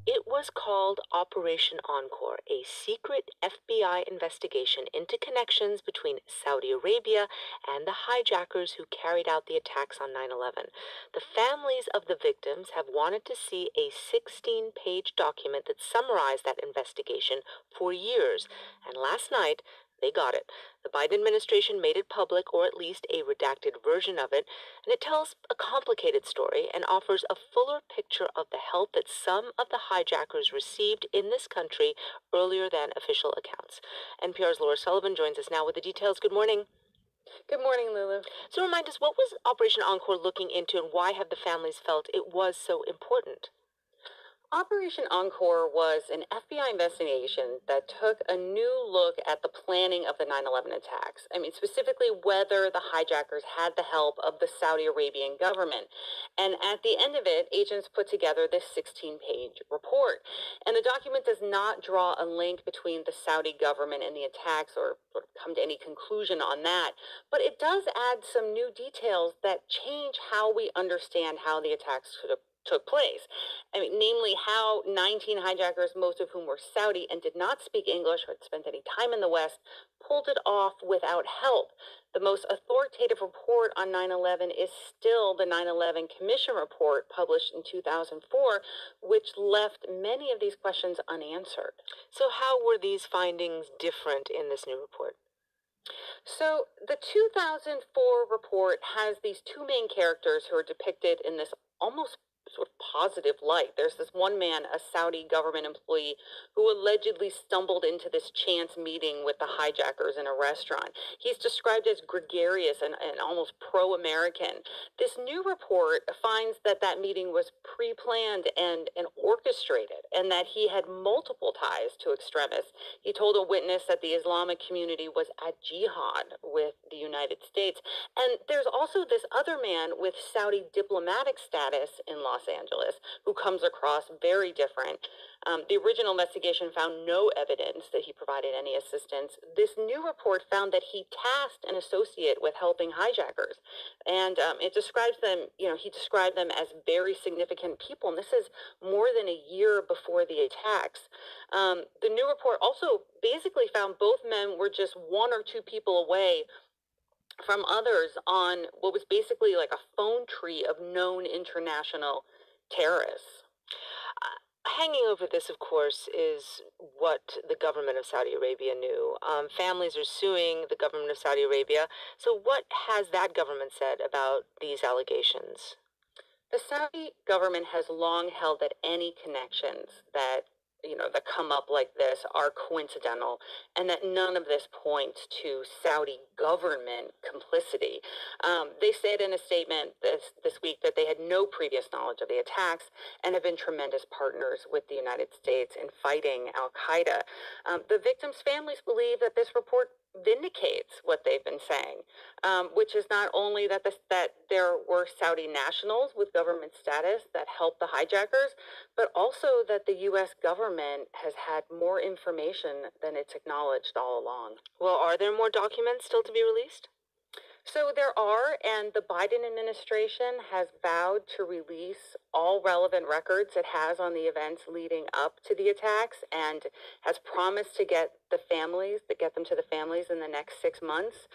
It was called Operation Encore, a secret FBI investigation into connections between Saudi Arabia and the hijackers who carried out the attacks on 9/11. The families of the victims have wanted to see a 16-page document that summarized that investigation for years, and last night they got it. The Biden administration made it public, or at least a redacted version of it, and it tells a complicated story and offers a fuller picture of the help that some of the hijackers received in this country earlier than official accounts. NPR's Laura Sullivan joins us now with the details. Good morning. Good morning, Lulu. So remind us, what was Operation Encore looking into, and why have the families felt it was so important? Operation Encore was an FBI investigation that took a new look at the planning of the 9/11 attacks. I mean, specifically whether the hijackers had the help of the Saudi Arabian government. And at the end of it, agents put together this 16-page report. And the document does not draw a link between the Saudi government and the attacks or sort of come to any conclusion on that. But it does add some new details that change how we understand how the attacks took place. I mean, namely how 19 hijackers, most of whom were Saudi and did not speak English or had spent any time in the West, pulled it off without help. The most authoritative report on 9/11 is still the 9/11 Commission report published in 2004, which left many of these questions unanswered. So, how were these findings different in this new report? So, the 2004 report has these two main characters who are depicted in this almost sort of positive light. There's this one man, a Saudi government employee, who allegedly stumbled into this chance meeting with the hijackers in a restaurant. He's described as gregarious and almost pro American. This new report finds that that meeting was pre planned and orchestrated, and that he had multiple ties to extremists. He told a witness that the Islamic community was at jihad with the United States. And there's also this other man with Saudi diplomatic status in Los Angeles who comes across very different. The original investigation found no evidence that he provided any assistance. This new report found that he tasked an associate with helping hijackers. And it describes them, he described them as very significant people. And this is more than a year before the attacks. The new report also basically found both men were just one or two people away from others on what was basically like a phone tree of known international terrorists. Hanging over this, of course, is what the government of Saudi Arabia knew. Families are suing the government of Saudi Arabia. So, what has that government said about these allegations? The Saudi government has long held that any connections that come up like this are coincidental, and that none of this points to Saudi government complicity. They said in a statement this week that they had no previous knowledge of the attacks and have been tremendous partners with the United States in fighting Al Qaeda. The victims' families believe that this report vindicates what they've been saying, which is not only that there were Saudi nationals with government status that helped the hijackers, but also that the U.S. government has had more information than it's acknowledged all along. Well, are there more documents still to be released? So there are, and the Biden administration has vowed to release all relevant records it has on the events leading up to the attacks, and has promised to get them to the families in the next 6 months.